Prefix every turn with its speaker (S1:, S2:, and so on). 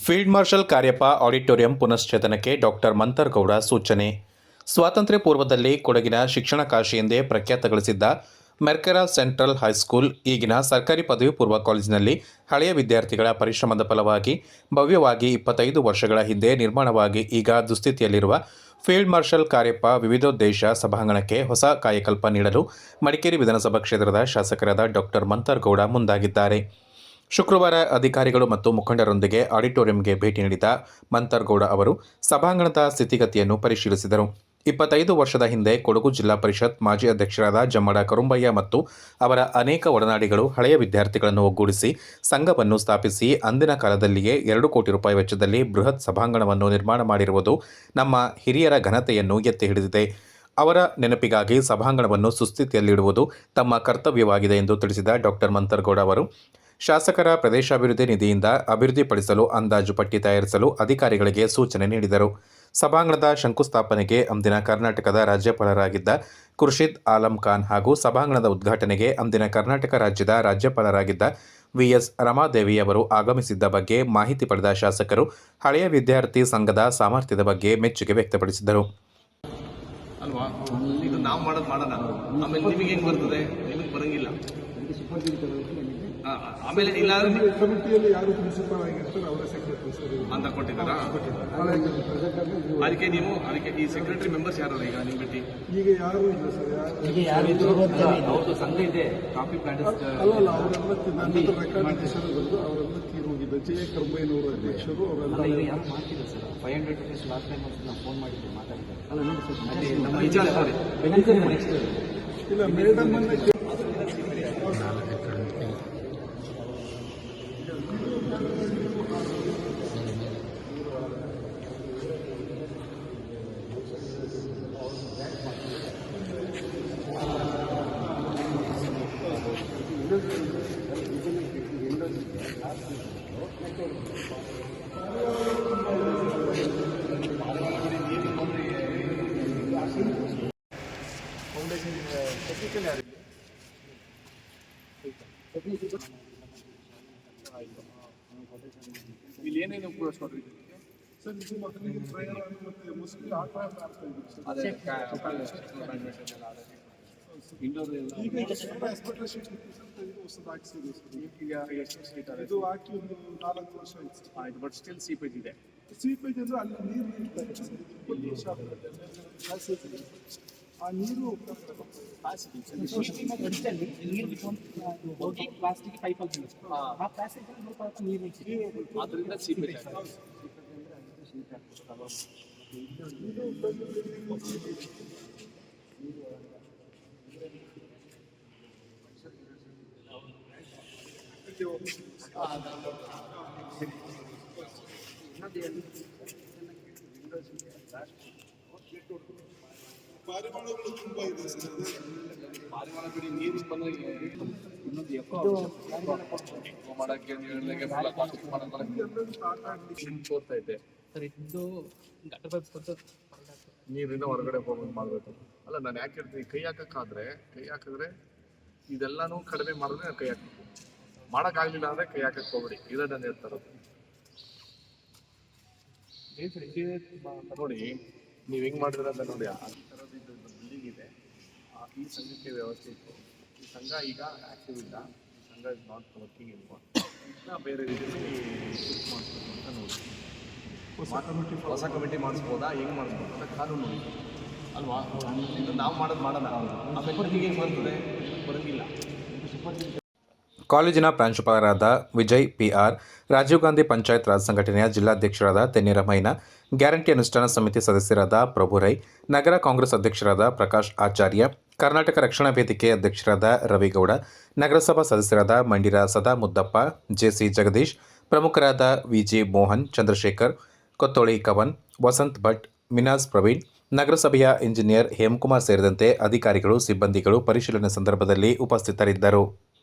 S1: Field marshal Kariappa auditorium ಪುನಶ್ಚೇತನಕ್ಕೆ doctor Mantargowda ಸೂಚನೆ. ಸ್ವಾತಂತ್ರ್ಯ ಪೂರ್ವದಲ್ಲಿ ಕೊಡಗಿನ ಶಿಕ್ಷಣ ಕಾಶಿ ಎಂದೇ ಪ್ರಖ್ಯಾತ ಗಳಿಸಿದ್ದ ಮೆರ್ಕೆರಾ ಸೆಂಟ್ರಲ್ ಹೈಸ್ಕೂಲ್ ಈಗಿನ ಸರ್ಕಾರಿ ಪದವಿ ಪೂರ್ವ ಕಾಲೇಜಿನಲ್ಲಿ ಹಳೆಯ ವಿದ್ಯಾರ್ಥಿಗಳ ಪರಿಶ್ರಮದ ಫಲವಾಗಿ ಭವ್ಯವಾಗಿ 25 ವರ್ಷಗಳ ಹಿಂದೆ ನಿರ್ಮಾಣವಾಗಿ ಈಗ ದುಸ್ಥಿತಿಯಲ್ಲಿರುವ ಫೀಲ್ಡ್ ಮಾರ್ಷಲ್ ಕಾರ್ಯಪ್ಪ ವಿವಿಧೋದ್ದೇಶ ಸಭಾಂಗಣಕ್ಕೆ ಹೊಸ ಕಾಯಕಲ್ಪ ನೀಡಲು ಮಡಿಕೇರಿ ವಿಧಾನಸಭಾ ಕ್ಷೇತ್ರದ ಶಾಸಕರಾದ ಡಾಕ್ಟರ್ ಮಂತರ್ಗೌಡ ಮುಂದಾಗಿದ್ದಾರೆ. ಶುಕ್ರವಾರ ಅಧಿಕಾರಿಗಳು ಮತ್ತು ಮುಖಂಡರೊಂದಿಗೆ ಆಡಿಟೋರಿಯಂಗೆ ಭೇಟಿ ನೀಡಿದ ಮಂತರ್ಗೌಡ ಅವರು ಸಭಾಂಗಣದ ಸ್ಥಿತಿಗತಿಯನ್ನು ಪರಿಶೀಲಿಸಿದರು. 25 ವರ್ಷದ ಹಿಂದೆ ಕೊಡಗು ಜಿಲ್ಲಾ ಪರಿಷತ್ ಮಾಜಿ ಅಧ್ಯಕ್ಷರಾದ ಜಮ್ಮಡ ಕರುಂಬಯ್ಯ ಮತ್ತು ಅವರ ಅನೇಕ ಒಡನಾಡಿಗಳು ಹಳೆಯ ವಿದ್ಯಾರ್ಥಿಗಳನ್ನು ಒಗ್ಗೂಡಿಸಿ ಸಂಘವನ್ನು ಸ್ಥಾಪಿಸಿ ಅಂದಿನ ಕಾಲದಲ್ಲಿಯೇ 2 ಕೋಟಿ ರೂಪಾಯಿ ವೆಚ್ಚದಲ್ಲಿ ಬೃಹತ್ ಸಭಾಂಗಣವನ್ನು ನಿರ್ಮಾಣ ಮಾಡಿರುವುದು ನಮ್ಮ ಹಿರಿಯರ ಘನತೆಯನ್ನು ಎತ್ತಿ ಹಿಡಿದಿದೆ. ಅವರ ನೆನಪಿಗಾಗಿ ಸಭಾಂಗಣವನ್ನು ಸುಸ್ಥಿತಿಯಲ್ಲಿಡುವುದು ತಮ್ಮ ಕರ್ತವ್ಯವಾಗಿದೆ ಎಂದು ತಿಳಿಸಿದ ಡಾಕ್ಟರ್ ಮಂತರ್ಗೌಡ ಅವರು ಶಾಸಕರ ಪ್ರದೇಶಾಭಿವೃದ್ಧಿ ನಿಧಿಯಿಂದ ಅಭಿವೃದ್ಧಿಪಡಿಸಲು ಅಂದಾಜು ಪಟ್ಟಿ ತಯಾರಿಸಲು ಅಧಿಕಾರಿಗಳಿಗೆ ಸೂಚನೆ ನೀಡಿದರು. ಸಭಾಂಗಣದ ಶಂಕುಸ್ಥಾಪನೆಗೆ ಅಂದಿನ ಕರ್ನಾಟಕದ ರಾಜ್ಯಪಾಲರಾಗಿದ್ದ ಖುರ್ಷಿದ್ ಆಲಂ ಖಾನ್ ಹಾಗೂ ಸಭಾಂಗಣದ ಉದ್ಘಾಟನೆಗೆ ಅಂದಿನ ಕರ್ನಾಟಕ ರಾಜ್ಯದ ರಾಜ್ಯಪಾಲರಾಗಿದ್ದ ವಿ.ಎಸ್. ರಮಾದೇವಿ ಅವರು ಆಗಮಿಸಿದ್ದ ಬಗ್ಗೆ ಮಾಹಿತಿ ಪಡೆದ ಶಾಸಕರು ಹಳೆಯ ವಿದ್ಯಾರ್ಥಿ ಸಂಘದ ಸಾಮರ್ಥ್ಯದ ಬಗ್ಗೆ ಮೆಚ್ಚುಗೆ ವ್ಯಕ್ತಪಡಿಸಿದರು.
S2: ಅಲ್ವಾ, ಇದು ನಾವು ಮಾಡೋಣ, ಆಮೇಲೆ ನಿಮಗೆ ಹೆಂಗೆ ಬರ್ತದೆ, ನಿಮಗೆ ಬರಂಗಿಲ್ಲ. ಆಮೇಲೆ ಇಲ್ಲಾಂದ್ರೆ
S3: ಕಮಿಟಿಯಲ್ಲಿ ಯಾರು ಪ್ರಿನ್ಸಿಪಲ್ ಆಗಿರ್ತಾರೆ ಅವರ ಸೆಕ್ರೆಟರಿ
S2: ಅಂತ ಕೊಟ್ಟಿದ್ದಾರಾ? ಅದಕ್ಕೆ ಈ ಸೆಕ್ರೆಟರಿ ಮೆಂಬರ್ಸ್ ಯಾರು ಈಗ ನಿಮ್ಮ ಬಿಟ್ಟು
S3: ಈಗ ಯಾರು ಇಲ್ಲ ಸರ್.
S2: ಯಾರು ಸಂಘ ಇದೆ, ಕಾಫಿ ಪ್ಲಾಂಟ್
S3: ಅಲ್ಲ ಅವರೆಲ್ಲ ರೆಕಾರ್ಡ್ ಹೆಸರುಗಳು ಅವರೆಲ್ಲ ತೀರೋಗಿದ್ದ ಜೆ ಕರ್ಮಯ್ಯನವರು ಅಧ್ಯಕ್ಷರು ಅವರೆಲ್ಲ
S2: ಯಾರು ಮಾಡ್ತಿದ್ದಾರೆ ಸರ್. 500 ರುಪೀಸ್ ಲಾಸ್ಟ್ ಟೈಮ್ ನಾವು ಫೋನ್ ಮಾಡಿದ್ದೆ ಮಾತಾಡಿದ್ದಾರೆ.
S3: ಅಲ್ಲ ನೋಡಿ ಸರ್,
S2: ನಮ್ಮ
S3: ಇಲ್ಲ ಮೇಡಮ್ ಅನ್ನ
S2: ಇಲ್ಲಿ ಏನೇನು ಉಪಯೋಗಿಸ್ಕೊಂಡ್ರಿ
S3: ಸರ್, ಇದು ಮಕ್ಕಳಿಗೆ ಪ್ರಯಾಣ ಮತ್ತೆ ಮುಸ್ಲಿಂ ಆಟ ಆಡ್ತಾ ಇದ್ದೀವಿ ಈಗ ಹಾಸ್ಪಿಟಲ್ ಶೀಟ್ ಹೊಸದು ಹಾಕ್ಸಿದ್ವಿ ಸರ್.
S2: ಈಗ ಎಷ್ಟು ಸೀಟ್
S3: ಇದು ಹಾಕಿ ಒಂದು 4 ವರ್ಷ ಆಯ್ತು.
S2: ಬಟ್ ಸ್ಟಿಲ್ ಸೀಪೇಜ್ ಇದೆ.
S3: ಸೀಪೇಜ್ ಅಂದ್ರೆ ಅಲ್ಲಿ ನೀರು ನಿಲ್ತಾರೆ ಸರ್. ಆ ನೀರು
S4: ಪ್ಲಾಸ್ಟಿಕ್ ಪೈಪ್ ಆ ಪ್ಲಾಸ್ಟಿಕ್ ನೀರು
S2: ಅದರಿಂದ ಸೀಪೇಜ್
S3: ಪಾರಿವಾಳಗಳು ತುಂಬಾ ಇದೆ ಸರ್.
S2: ಪಾರಿವಾಳ ಬಿಡಿ, ನೀರು ಬಂದಾಗ ಇನ್ನೊಂದು ಮಾಡಕ್ಕೆ ತೋರ್ತಾ ಇದೆ
S4: ಸರ್. ಇದು ಗಟರ್ ಪೈಪ್ ಕೊಟ್ಟು
S2: ನೀರಿಂದ ಹೊರಗಡೆ ಹೋಗೋದು ಮಾಡಬೇಕು. ಅಲ್ಲ, ನಾನು ಯಾಕೆ ಹೇಳ್ತೀನಿ, ಕೈ ಹಾಕಿದ್ರೆ ಇದೆಲ್ಲಾನು ಕಡಿಮೆ ಮಾಡಿದ್ರೆ ನಾನು ಕೈ ಹಾಕಬೇಕು. ಮಾಡೋಕ್ಕಾಗಲಿಲ್ಲ ಅಂದರೆ ಕೈ ಹಾಕಕ್ಕೆ ಹೋಗ್ಬಿಡಿ, ಇದೇ ನಾನು ಹೇಳ್ತಾರೋದು. ನೋಡಿ ನೀವು ಹೆಂಗೆ ಮಾಡಿದ್ರೆ ಅಂತ ನೋಡಿ. ಆ ಥರದ್ದು ಇದು ಬಿಲ್ಡಿಂಗ್ ಇದೆ, ಈ ಸಂಘಕ್ಕೆ ವ್ಯವಸ್ಥೆ ಇತ್ತು. ಈ ಸಂಘ ಈಗ ಆ್ಯಕ್ಟಿವ್ ಇಲ್ಲ, ಈ ಸಂಘ ಇಸ್ ನಾಟ್ ವರ್ಕಿಂಗ್ ಇಲ್ವಾ, ಬೇರೆ ರೀತಿಯಲ್ಲಿ ಶಿಫ್ಟ್ ಮಾಡಿಸ್ಬೇಕು ಅಂತ ನೋಡಿ. ಹೊಸ ಕಮಿಟಿ ಮಾಡಿಸ್ಬೋದಾ, ಹೆಂಗೆ ಮಾಡಿಸ್ಬೋದು ಅಂತ ಕಾನೂನು ನೋಡಿ ಅಲ್ವಾ. ಇದು ನಾವು ಮಾಡೋಣ, ಆಮೇಲೆ ನಿಮಗೆ ಬರ್ತದೆ, ಬರೋಂಗಿಲ್ಲ.
S1: ಕಾಲೇಜಿನ ಪ್ರಾಂಶುಪಾಲರಾದ ವಿಜಯ್ ಪಿ.ಆರ್., ರಾಜೀವ್ ಗಾಂಧಿ ಪಂಚಾಯತ್ ರಾಜ್ ಸಂಘಟನೆಯ ಜಿಲ್ಲಾಧ್ಯಕ್ಷರಾದ ತೆನ್ನಿರಮೈನ, ಗ್ಯಾರಂಟಿ ಅನುಷ್ಠಾನ ಸಮಿತಿ ಸದಸ್ಯರಾದ ಪ್ರಭುರೈ, ನಗರ ಕಾಂಗ್ರೆಸ್ ಅಧ್ಯಕ್ಷರಾದ ಪ್ರಕಾಶ್ ಆಚಾರ್ಯ, ಕರ್ನಾಟಕ ರಕ್ಷಣಾ ವೇದಿಕೆ ಅಧ್ಯಕ್ಷರಾದ ರವಿಗೌಡ, ನಗರಸಭಾ ಸದಸ್ಯರಾದ ಮಂಡಿರ ಸದಾ ಮುದ್ದಪ್ಪ, ಜೆಸಿ ಜಗದೀಶ್, ಪ್ರಮುಖರಾದ ವಿಜಿ ಮೋಹನ್, ಚಂದ್ರಶೇಖರ್, ಕೊತ್ತೋಳಿ ಕವನ್, ವಸಂತ್ ಭಟ್, ಮಿನಾಜ್ ಪ್ರವೀಣ್, ನಗರಸಭೆಯ ಇಂಜಿನಿಯರ್ ಹೇಮಕುಮಾರ್ ಸೇರಿದಂತೆ ಅಧಿಕಾರಿಗಳು, ಸಿಬ್ಬಂದಿಗಳು ಪರಿಶೀಲನೆ ಸಂದರ್ಭದಲ್ಲಿ ಉಪಸ್ಥಿತರಿದ್ದರು.